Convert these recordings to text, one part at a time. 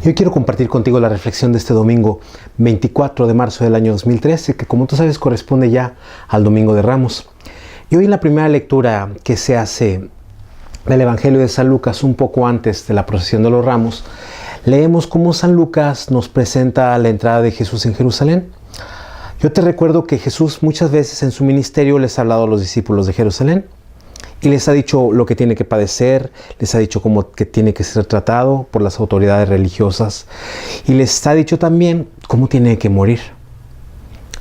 Hoy quiero compartir contigo la reflexión de este domingo 24 de marzo del año 2013, que como tú sabes corresponde ya al Domingo de Ramos. Y hoy en la primera lectura que se hace del Evangelio de San Lucas, un poco antes de la procesión de los Ramos, leemos cómo San Lucas nos presenta la entrada de Jesús en Jerusalén. Yo te recuerdo que Jesús muchas veces en su ministerio les ha hablado a los discípulos de Jerusalén y les ha dicho lo que tiene que padecer, les ha dicho cómo que tiene que ser tratado por las autoridades religiosas y les ha dicho también cómo tiene que morir.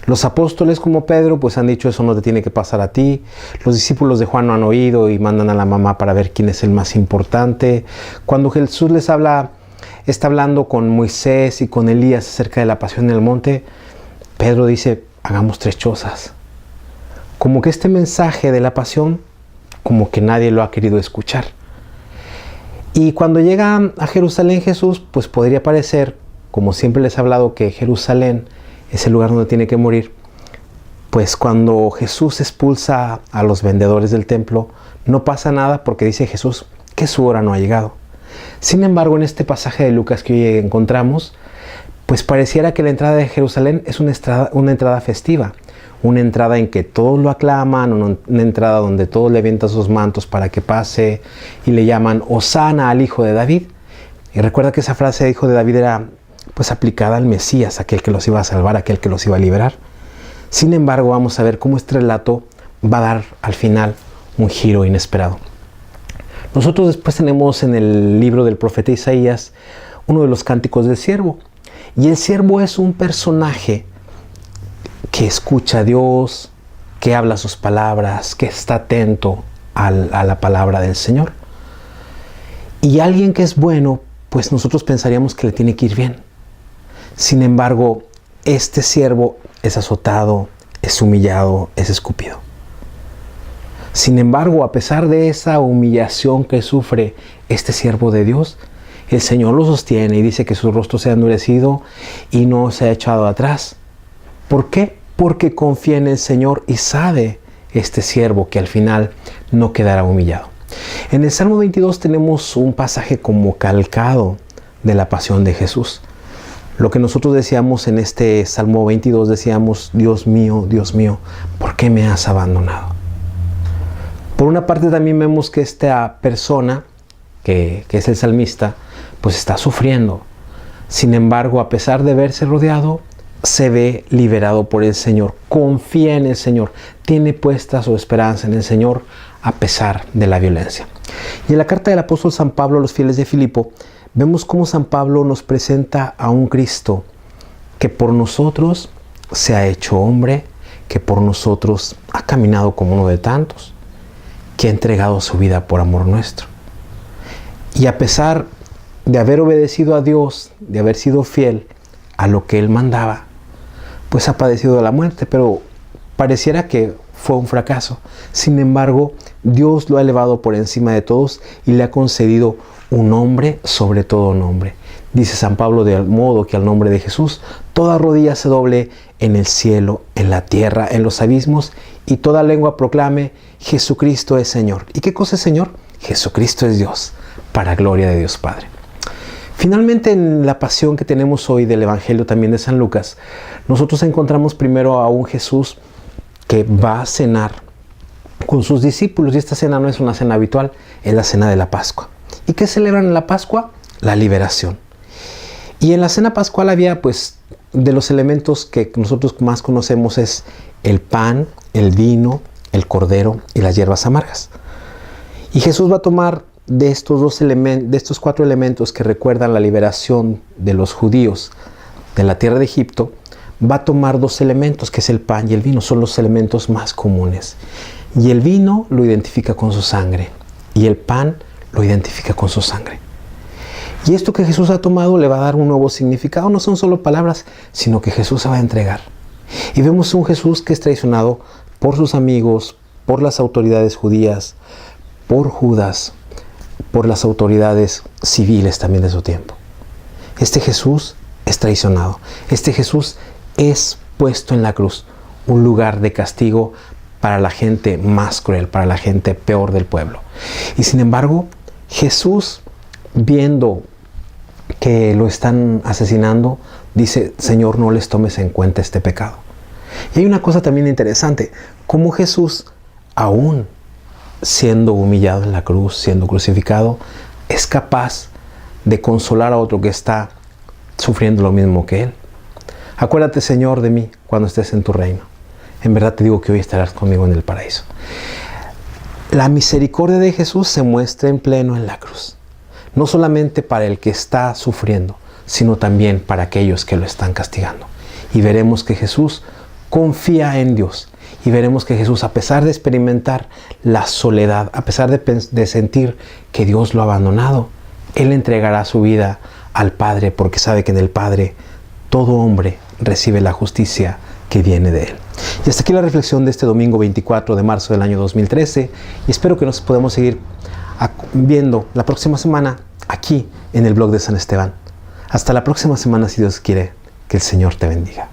Los apóstoles como Pedro pues han dicho eso no te tiene que pasar a ti. Los discípulos de Juan no han oído y mandan a la mamá para ver quién es el más importante. Cuando Jesús les habla, está hablando con Moisés y con Elías acerca de la pasión en el monte, Pedro dice, hagamos 3 chozas. Como que este mensaje de la pasión, como que nadie lo ha querido escuchar. Y cuando llega a Jerusalén Jesús, pues podría parecer, como siempre les he hablado, que Jerusalén es el lugar donde tiene que morir. Pues cuando Jesús expulsa a los vendedores del templo, no pasa nada porque dice Jesús que su hora no ha llegado. Sin embargo, en este pasaje de Lucas que hoy encontramos, pues pareciera que la entrada de Jerusalén es una entrada festiva, una entrada en que todos lo aclaman, una entrada donde todos le avientan sus mantos para que pase y le llaman Hosana al hijo de David. Y recuerda que esa frase de hijo de David era pues aplicada al Mesías, aquel que los iba a salvar, aquel que los iba a liberar. Sin embargo, vamos a ver cómo este relato va a dar al final un giro inesperado. Nosotros después tenemos en el libro del profeta Isaías uno de los cánticos del siervo. Y el siervo es un personaje que escucha a Dios, que habla sus palabras, que está atento a la palabra del Señor. Y alguien que es bueno, pues nosotros pensaríamos que le tiene que ir bien. Sin embargo, este siervo es azotado, es humillado, es escupido. Sin embargo, a pesar de esa humillación que sufre este siervo de Dios, el Señor lo sostiene y dice que su rostro se ha endurecido y no se ha echado atrás. ¿Por qué? Porque confía en el Señor y sabe este siervo que al final no quedará humillado. En el Salmo 22 tenemos un pasaje como calcado de la pasión de Jesús. Lo que nosotros decíamos en este Salmo 22, decíamos, Dios mío, ¿por qué me has abandonado? Por una parte también vemos que esta persona, que es el salmista, pues está sufriendo. Sin embargo, a pesar de verse rodeado, se ve liberado por el Señor. Confía en el Señor. Tiene puesta su esperanza en el Señor a pesar de la violencia. Y en la carta del apóstol San Pablo a los fieles de Filipo, vemos cómo San Pablo nos presenta a un Cristo que por nosotros se ha hecho hombre, que por nosotros ha caminado como uno de tantos, que ha entregado su vida por amor nuestro. Y a pesar de haber obedecido a Dios, de haber sido fiel a lo que Él mandaba, pues ha padecido la muerte, pero pareciera que fue un fracaso. Sin embargo, Dios lo ha elevado por encima de todos y le ha concedido un nombre sobre todo nombre. Dice San Pablo, de modo que al nombre de Jesús toda rodilla se doble en el cielo, en la tierra, en los abismos, y toda lengua proclame, Jesucristo es Señor. ¿Y qué cosa es Señor? Jesucristo es Dios, para gloria de Dios Padre. Finalmente, en la pasión que tenemos hoy del Evangelio también de San Lucas, nosotros encontramos primero a un Jesús que va a cenar con sus discípulos. Y esta cena no es una cena habitual, es la cena de la Pascua. ¿Y qué celebran en la Pascua? La liberación. Y en la cena pascual había, pues, de los elementos que nosotros más conocemos es el pan, el vino, el cordero y las hierbas amargas. Y Jesús va a tomar de estos 4 elementos que recuerdan la liberación de los judíos de la tierra de Egipto, va a tomar 2 elementos, que es el pan y el vino, son los elementos más comunes. Y el vino lo identifica con su sangre, y el pan lo identifica con su sangre. Y esto que Jesús ha tomado le va a dar un nuevo significado, no son solo palabras, sino que Jesús se va a entregar. Y vemos un Jesús que es traicionado por sus amigos, por las autoridades judías, por Judas, por las autoridades civiles también de su tiempo. Este Jesús es traicionado. Este Jesús es puesto en la cruz, un lugar de castigo para la gente más cruel, para la gente peor del pueblo. Y sin embargo, Jesús, viendo que lo están asesinando, dice: Señor, no les tomes en cuenta este pecado. Y hay una cosa también interesante, como Jesús, aún siendo humillado en la cruz, siendo crucificado, es capaz de consolar a otro que está sufriendo lo mismo que él. Acuérdate, Señor, de mí cuando estés en tu reino. En verdad te digo que hoy estarás conmigo en el paraíso. La misericordia de Jesús se muestra en pleno en la cruz. No solamente para el que está sufriendo, sino también para aquellos que lo están castigando. Y veremos que Jesús confía en Dios. Y veremos que Jesús, a pesar de experimentar la soledad, a pesar de sentir que Dios lo ha abandonado, Él entregará su vida al Padre, porque sabe que en el Padre todo hombre recibe la justicia que viene de Él. Y hasta aquí la reflexión de este domingo 24 de marzo del año 2013. Y espero que nos podamos seguir viendo la próxima semana aquí en el blog de San Esteban. Hasta la próxima semana, si Dios quiere. Que el Señor te bendiga.